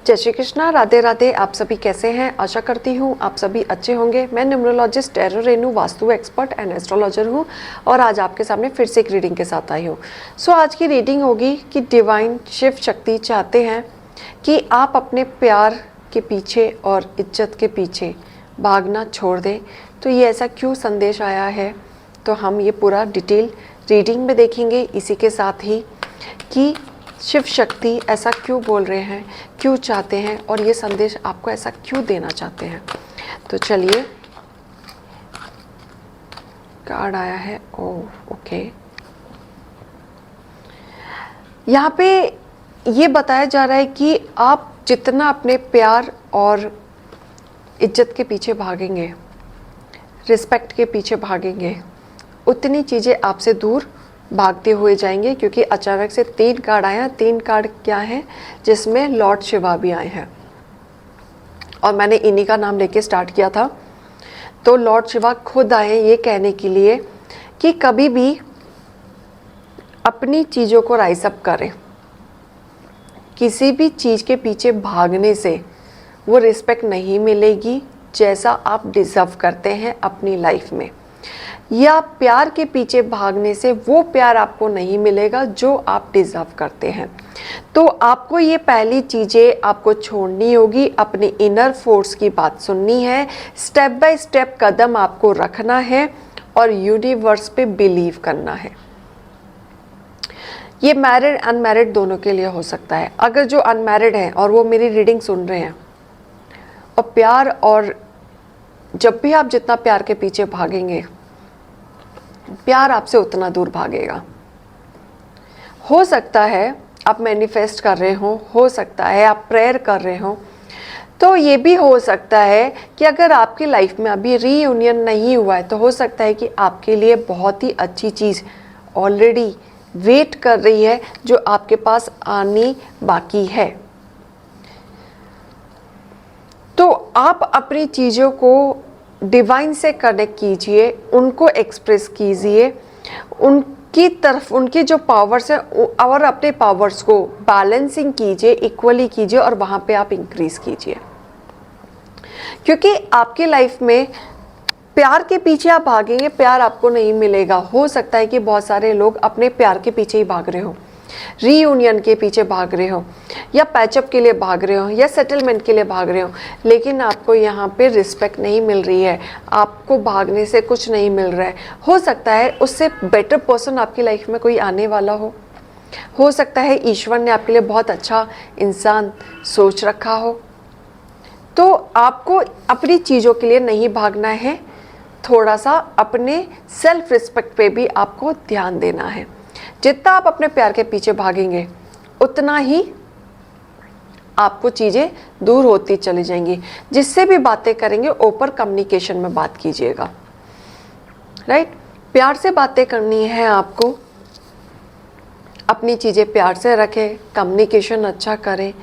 जय श्री कृष्णा, राधे राधे। आप सभी कैसे हैं? आशा करती हूँ आप सभी अच्छे होंगे। मैं numerologist tarot Renu, vastu expert and astrologer हूँ और आज आपके सामने फिर से एक रीडिंग के साथ आई हूँ। आज की रीडिंग होगी कि डिवाइन शिव शक्ति चाहते हैं कि आप अपने प्यार के पीछे और इज्जत के पीछे भागना छोड़ दें। तो ये ऐसा क्यों संदेश आया है, तो हम ये पूरा डिटेल रीडिंग में देखेंगे। इसी के साथ ही कि शिव शक्ति ऐसा क्यों बोल रहे हैं, क्यों चाहते हैं और ये संदेश आपको ऐसा क्यों देना चाहते हैं। तो चलिए, कार्ड आया है। ओके, यहाँ पे ये बताया जा रहा है कि आप जितना अपने प्यार और इज्जत के पीछे भागेंगे, रिस्पेक्ट के पीछे भागेंगे, उतनी चीज़ें आपसे दूर भागते हुए जाएंगे। क्योंकि अचानक से 3 कार्ड आए हैं। 3 कार्ड क्या है, जिसमें लॉर्ड शिवा भी आए हैं और मैंने इन्हीं का नाम लेके स्टार्ट किया था। तो लॉर्ड शिवा खुद आए ये कहने के लिए कि कभी भी अपनी चीज़ों को राइज अप करें। किसी भी चीज़ के पीछे भागने से वो रिस्पेक्ट नहीं मिलेगी जैसा आप डिज़र्व करते हैं अपनी लाइफ में, या प्यार के पीछे भागने से वो प्यार आपको नहीं मिलेगा जो आप डिज़र्व करते हैं। तो आपको ये पहली चीज़ें आपको छोड़नी होगी, अपनी इनर फोर्स की बात सुननी है, स्टेप बाय स्टेप कदम आपको रखना है और यूनिवर्स पे बिलीव करना है। ये मैरिड अनमैरिड दोनों के लिए हो सकता है। अगर जो अनमैरिड हैं और वो मेरी रीडिंग सुन रहे हैं, और प्यार, और जब भी आप जितना प्यार के पीछे भागेंगे, प्यार आपसे उतना दूर भागेगा। हो सकता है आप मैनिफेस्ट कर रहे हो सकता है आप प्रेयर कर रहे हो, तो ये भी हो सकता है कि अगर आपकी लाइफ में अभी रीयूनियन नहीं हुआ है तो हो सकता है कि आपके लिए बहुत ही अच्छी चीज़ ऑलरेडी वेट कर रही है जो आपके पास आनी बाकी है। तो आप अपनी चीज़ों को डिवाइन से कनेक्ट कीजिए, उनको एक्सप्रेस कीजिए, उनकी तरफ उनकी जो पावर्स है और अपने पावर्स को बैलेंसिंग कीजिए, इक्वली कीजिए और वहाँ पे आप इंक्रीज कीजिए। क्योंकि आपकी लाइफ में प्यार के पीछे आप भागेंगे, प्यार आपको नहीं मिलेगा। हो सकता है कि बहुत सारे लोग अपने प्यार के पीछे ही भाग रहे हो, रीयूनियन के पीछे भाग रहे हो, या पैचअप के लिए भाग रहे हो, या सेटलमेंट के लिए भाग रहे हो, लेकिन आपको यहाँ पे रिस्पेक्ट नहीं मिल रही है, आपको भागने से कुछ नहीं मिल रहा है। हो सकता है उससे बेटर पर्सन आपकी लाइफ में कोई आने वाला हो सकता है ईश्वर ने आपके लिए बहुत अच्छा इंसान सोच रखा हो। तो आपको अपनी चीज़ों के लिए नहीं भागना है, थोड़ा सा अपने सेल्फ रिस्पेक्ट पे भी आपको ध्यान देना है। जितना आप अपने प्यार के पीछे भागेंगे उतना ही आपको चीज़ें दूर होती चली जाएंगी। जिससे भी बातें करेंगे ओपन कम्युनिकेशन में बात कीजिएगा, राइट। प्यार से बातें करनी है आपको, अपनी चीज़ें प्यार से रखें, कम्युनिकेशन अच्छा करें,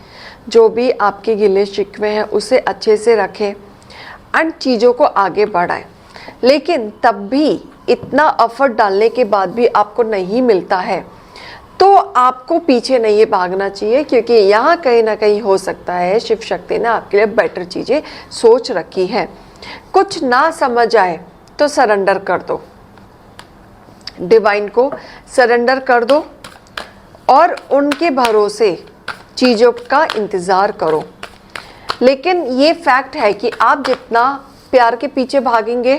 जो भी आपके गिले शिकवे हैं उसे अच्छे से रखें एंड चीज़ों को आगे बढ़ाएं। लेकिन तब भी इतना एफर्ट डालने के बाद भी आपको नहीं मिलता है तो आपको पीछे नहीं भागना चाहिए, क्योंकि यहाँ कहीं ना कहीं हो सकता है शिव शक्ति ने आपके लिए बेटर चीज़ें सोच रखी हैं। कुछ ना समझ आए तो सरेंडर कर दो, डिवाइन को सरेंडर कर दो और उनके भरोसे चीज़ों का इंतज़ार करो। लेकिन ये फैक्ट है कि आप जितना प्यार के पीछे भागेंगे,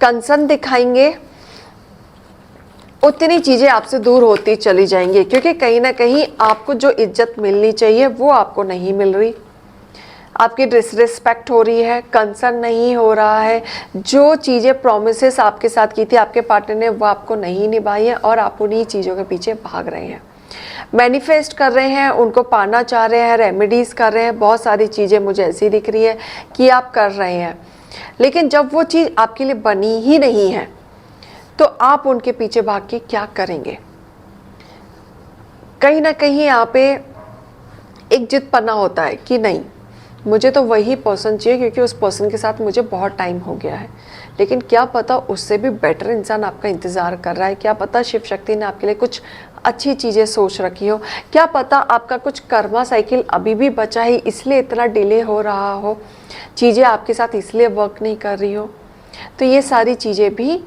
कंसर्न दिखाएंगे, उतनी चीज़ें आपसे दूर होती चली जाएंगी। क्योंकि कहीं ना कहीं आपको जो इज्जत मिलनी चाहिए वो आपको नहीं मिल रही, आपकी डिसरिस्पेक्ट हो रही है, कंसर्न नहीं हो रहा है, जो चीज़ें प्रोमिसेस आपके साथ की थी आपके पार्टनर ने वो आपको नहीं निभाई है और आप उन्हीं चीज़ों के पीछे भाग रहे हैं, मैनिफेस्ट कर रहे हैं, उनको पाना चाह रहे हैं, रेमेडीज़ कर रहे हैं। बहुत सारी चीज़ें मुझे ऐसी दिख रही है कि आप कर रहे हैं, लेकिन जब वो चीज़ आपके लिए बनी ही नहीं है तो आप उनके पीछे भाग के क्या करेंगे। कहीं ना कहीं यहाँ पे एक जिद पना होता है कि नहीं, मुझे तो वही पर्सन चाहिए क्योंकि उस पर्सन के साथ मुझे बहुत टाइम हो गया है। लेकिन क्या पता उससे भी बेटर इंसान आपका इंतज़ार कर रहा है, क्या पता शिव शक्ति ने आपके लिए कुछ अच्छी चीज़ें सोच रखी हो, क्या पता आपका कुछ कर्मा साइकिल अभी भी बचा है इसलिए इतना डिले हो रहा हो, चीज़ें आपके साथ इसलिए वर्क नहीं कर रही हो। तो ये सारी चीज़ें भी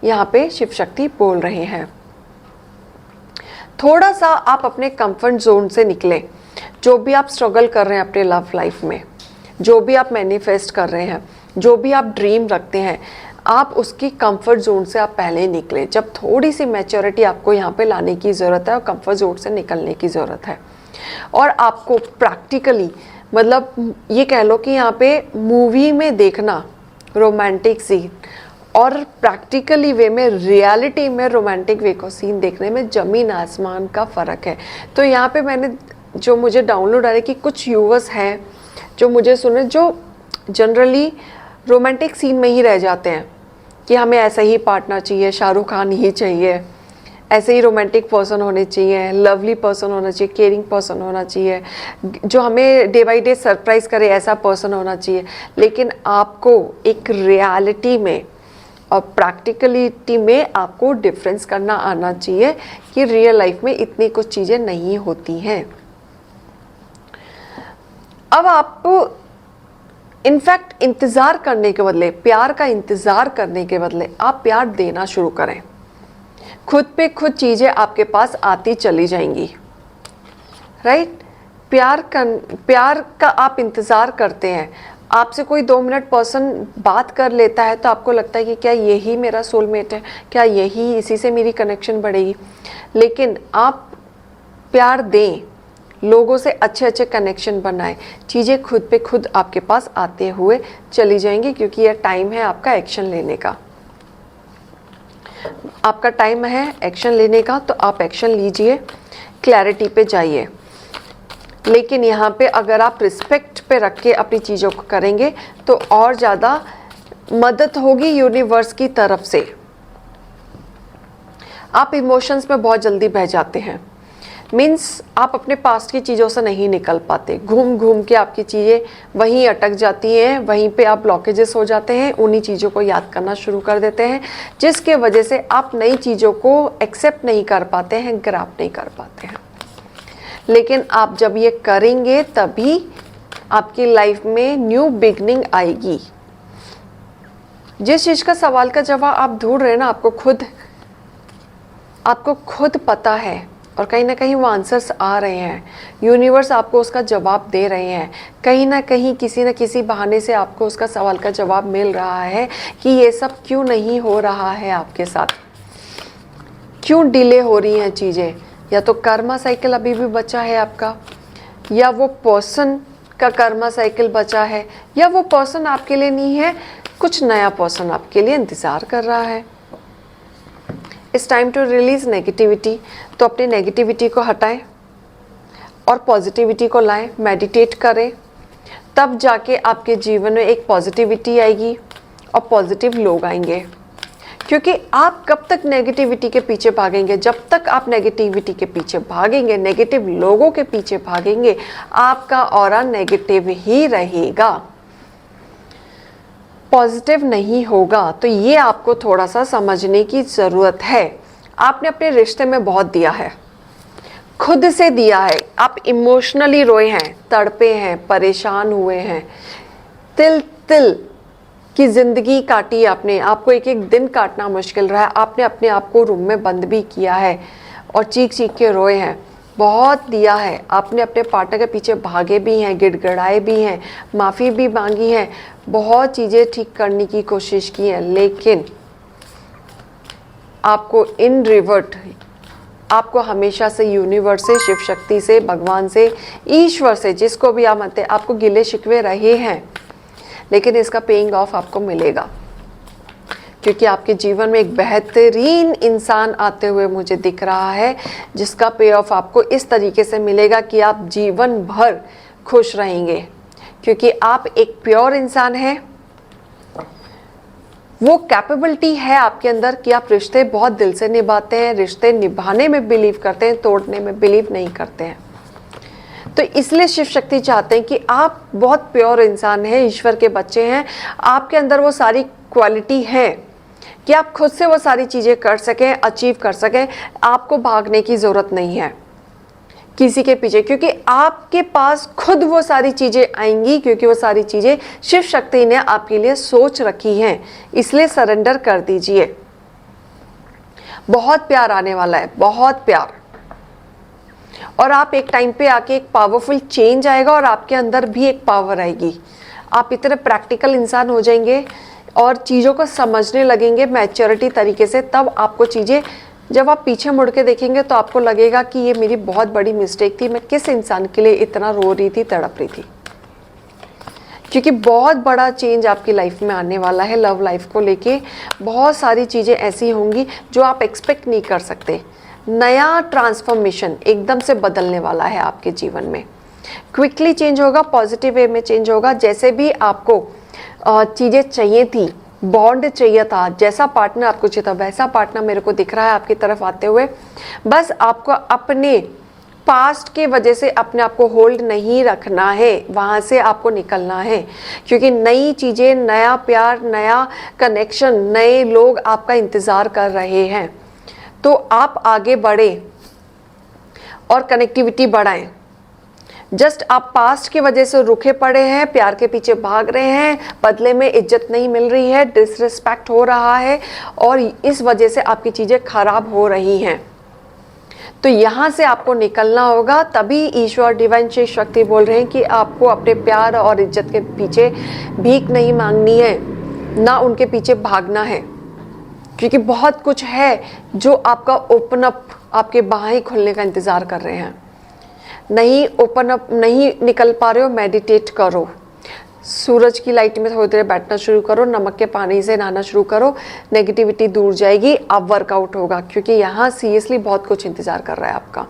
यहाँ पे शिव शक्ति बोल रहे हैं। थोड़ा सा आप अपने कंफर्ट जोन से निकलें। जो भी आप स्ट्रगल कर रहे हैं अपने लव लाइफ में, जो भी आप मैनिफेस्ट कर रहे हैं, जो भी आप ड्रीम रखते हैं, आप उसकी कंफर्ट जोन से आप पहले निकलें। जब थोड़ी सी मैच्योरिटी आपको यहाँ पे लाने की ज़रूरत है और कंफर्ट जोन से निकलने की ज़रूरत है। और आपको प्रैक्टिकली, मतलब ये कह लो कि यहाँ पे मूवी में देखना रोमांटिक सीन और प्रैक्टिकली वे में, रियलिटी में रोमांटिक वे को सीन देखने में ज़मीन आसमान का फ़र्क है। तो यहाँ पे मैंने जो मुझे डाउनलोड आ रहा है कि कुछ यूवर्स हैं जो मुझे सुने, जो जनरली रोमांटिक सीन में ही रह जाते हैं कि हमें ऐसा ही पार्टनर चाहिए, शाहरुख खान ही चाहिए, ऐसे ही रोमांटिक पर्सन होने चाहिए, लवली पर्सन होना चाहिए, केयरिंग पर्सन होना चाहिए, जो हमें डे बाई डे सरप्राइज़ करे, ऐसा पर्सन होना चाहिए। लेकिन आपको एक रियलिटी में और प्रैक्टिकलिटी में आपको डिफरेंस करना आना चाहिए कि रियल लाइफ में इतनी कुछ चीज़ें नहीं होती हैं। अब आप इनफैक्ट इंतज़ार करने के बदले, प्यार का इंतज़ार करने के बदले आप प्यार देना शुरू करें। खुद पे खुद चीज़ें आपके पास आती चली जाएंगी, राइट। प्यार का आप इंतज़ार करते हैं, आपसे कोई 2 मिनट पर्सन बात कर लेता है तो आपको लगता है कि क्या यही मेरा सोलमेट है, क्या यही, इसी से मेरी कनेक्शन बढ़ेगी। लेकिन आप प्यार दें, लोगों से अच्छे अच्छे कनेक्शन बनाएं, चीज़ें खुद पे खुद आपके पास आते हुए चली जाएंगी, क्योंकि यह टाइम है आपका एक्शन लेने का। आपका टाइम है एक्शन लेने का, तो आप एक्शन लीजिए, क्लैरिटी पे जाइए। लेकिन यहाँ पे अगर आप रिस्पेक्ट पे रख के अपनी चीज़ों को करेंगे तो और ज़्यादा मदद होगी यूनिवर्स की तरफ से। आप इमोशंस में बहुत जल्दी बह जाते हैं, मीन्स आप अपने पास्ट की चीज़ों से नहीं निकल पाते, घूम घूम के आपकी चीज़ें वहीं अटक जाती हैं, वहीं पे आप ब्लॉकेजेस हो जाते हैं, उन्हीं चीज़ों को याद करना शुरू कर देते हैं, जिसके वजह से आप नई चीज़ों को एक्सेप्ट नहीं कर पाते हैं, ग्रैब नहीं कर पाते हैं। लेकिन आप जब ये करेंगे तभी आपकी लाइफ में न्यू बिगनिंग आएगी। जिस चीज़ का सवाल का जवाब आप ढूंढ रहे हैं ना, आपको खुद पता है और कहीं ना कहीं वो आंसर्स आ रहे हैं, यूनिवर्स आपको उसका जवाब दे रहे हैं। कहीं ना कहीं किसी न किसी बहाने से आपको उसका सवाल का जवाब मिल रहा है कि ये सब क्यों नहीं हो रहा है आपके साथ, क्यों डिले हो रही हैं चीज़ें। या तो कर्मा साइकिल अभी भी बचा है आपका, या वो पर्सन का कर्मा साइकिल बचा है, या वो पर्सन आपके लिए नहीं है, कुछ नया पर्सन आपके लिए इंतज़ार कर रहा है। It's time to release negativity. तो अपनी नेगेटिविटी को हटाएं और पॉजिटिविटी को लाएं, मेडिटेट करें, तब जाके आपके जीवन में एक पॉजिटिविटी आएगी और पॉजिटिव लोग आएंगे। क्योंकि आप कब तक नेगेटिविटी के पीछे भागेंगे, जब तक आप नेगेटिविटी के पीछे भागेंगे, नेगेटिव लोगों के पीछे भागेंगे, आपका ऑरा नेगेटिव ही रहेगा, पॉजिटिव नहीं होगा। तो ये आपको थोड़ा सा समझने की ज़रूरत है। आपने अपने रिश्ते में बहुत दिया है, खुद से दिया है, आप इमोशनली रोए हैं, तड़पे हैं, परेशान हुए हैं, तिल तिल की ज़िंदगी काटी आपने, आपको एक एक दिन काटना मुश्किल रहा है, आपने अपने आप को रूम में बंद भी किया है और चीख चीख के रोए हैं, बहुत दिया है। आपने अपने पार्टनर के पीछे भागे भी हैं, गिड़गिड़ाए भी हैं, माफ़ी भी मांगी है, बहुत चीज़ें ठीक करने की कोशिश की है। लेकिन आपको इन रिवर्ट, आपको हमेशा से यूनिवर्स से, शिव शक्ति से, भगवान से, ईश्वर से, जिसको भी आप मानते हैं, आपको गिले शिकवे रहे हैं। लेकिन इसका पेइंग ऑफ आपको मिलेगा, क्योंकि आपके जीवन में एक बेहतरीन इंसान आते हुए मुझे दिख रहा है, जिसका पे ऑफ आपको इस तरीके से मिलेगा कि आप जीवन भर खुश रहेंगे। क्योंकि आप एक प्योर इंसान हैं, वो कैपेबिलिटी है आपके अंदर कि आप रिश्ते बहुत दिल से निभाते हैं, रिश्ते निभाने में बिलीव करते हैं, तोड़ने में बिलीव नहीं करते हैं। तो इसलिए शिव शक्ति चाहते हैं कि आप बहुत प्योर इंसान हैं, ईश्वर के बच्चे हैं, आपके अंदर वो सारी क्वालिटी है कि आप खुद से वो सारी चीज़ें कर सकें, अचीव कर सकें। आपको भागने की ज़रूरत नहीं है किसी के पीछे, क्योंकि आपके पास खुद वो सारी चीज़ें आएंगी, क्योंकि वो सारी चीज़ें शिव शक्ति ने आपके लिए सोच रखी हैं। इसलिए सरेंडर कर दीजिए। बहुत प्यार आने वाला है, बहुत प्यार। और आप एक टाइम पे आके एक पावरफुल चेंज आएगा और आपके अंदर भी एक पावर आएगी। आप इतने प्रैक्टिकल इंसान हो जाएंगे और चीज़ों को समझने लगेंगे मैच्योरिटी तरीके से। तब आपको चीज़ें, जब आप पीछे मुड़ के देखेंगे तो आपको लगेगा कि ये मेरी बहुत बड़ी मिस्टेक थी, मैं किस इंसान के लिए इतना रो रही थी, तड़प रही थी। क्योंकि बहुत बड़ा चेंज आपकी लाइफ में आने वाला है। लव लाइफ को लेके बहुत सारी चीज़ें ऐसी होंगी जो आप एक्सपेक्ट नहीं कर सकते। नया ट्रांसफॉर्मेशन एकदम से बदलने वाला है आपके जीवन में। क्विकली चेंज होगा, पॉजिटिव वे में चेंज होगा। जैसे भी आपको चीज़ें चाहिए थी, बॉन्ड चाहिए था, जैसा पार्टनर आपको चाहिए था, वैसा पार्टनर मेरे को दिख रहा है आपकी तरफ आते हुए। बस आपको अपने पास्ट के वजह से अपने आप को होल्ड नहीं रखना है, वहाँ से आपको निकलना है। क्योंकि नई चीज़ें, नया प्यार, नया कनेक्शन, नए लोग आपका इंतज़ार कर रहे हैं। तो आप आगे बढ़े और कनेक्टिविटी बढ़ाएं। जस्ट आप पास्ट की वजह से रुके पड़े हैं, प्यार के पीछे भाग रहे हैं, बदले में इज्जत नहीं मिल रही है, डिसरिस्पेक्ट हो रहा है और इस वजह से आपकी चीज़ें खराब हो रही हैं। तो यहाँ से आपको निकलना होगा। तभी ईश्वर, डिवाइन शक्ति बोल रहे हैं कि आपको अपने प्यार और इज्जत के पीछे भीख नहीं मांगनी है, ना उनके पीछे भागना है। क्योंकि बहुत कुछ है जो आपका ओपन अप, आपके बाहें खुलने का इंतज़ार कर रहे हैं। नहीं ओपन अप नहीं निकल पा रहे हो, मेडिटेट करो, सूरज की लाइट में थोड़ी देर बैठना शुरू करो, नमक के पानी से नहाना शुरू करो, नेगेटिविटी दूर जाएगी, अब वर्कआउट होगा। क्योंकि यहाँ सीरियसली बहुत कुछ इंतज़ार कर रहा है आपका।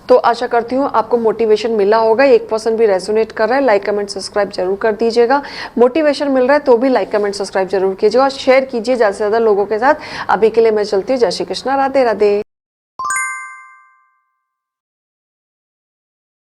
तो आशा करती हूँ आपको मोटिवेशन मिला होगा। 1% भी रेजोनेट कर रहा है, लाइक कमेंट सब्सक्राइब जरूर कर दीजिएगा। मोटिवेशन मिल रहा है तो भी लाइक कमेंट सब्सक्राइब जरूर कीजिएगा और शेयर कीजिए ज़्यादा से ज़्यादा लोगों के साथ। अभी के लिए मैं चलती हूँ। जय श्री कृष्णा, राधे राधे।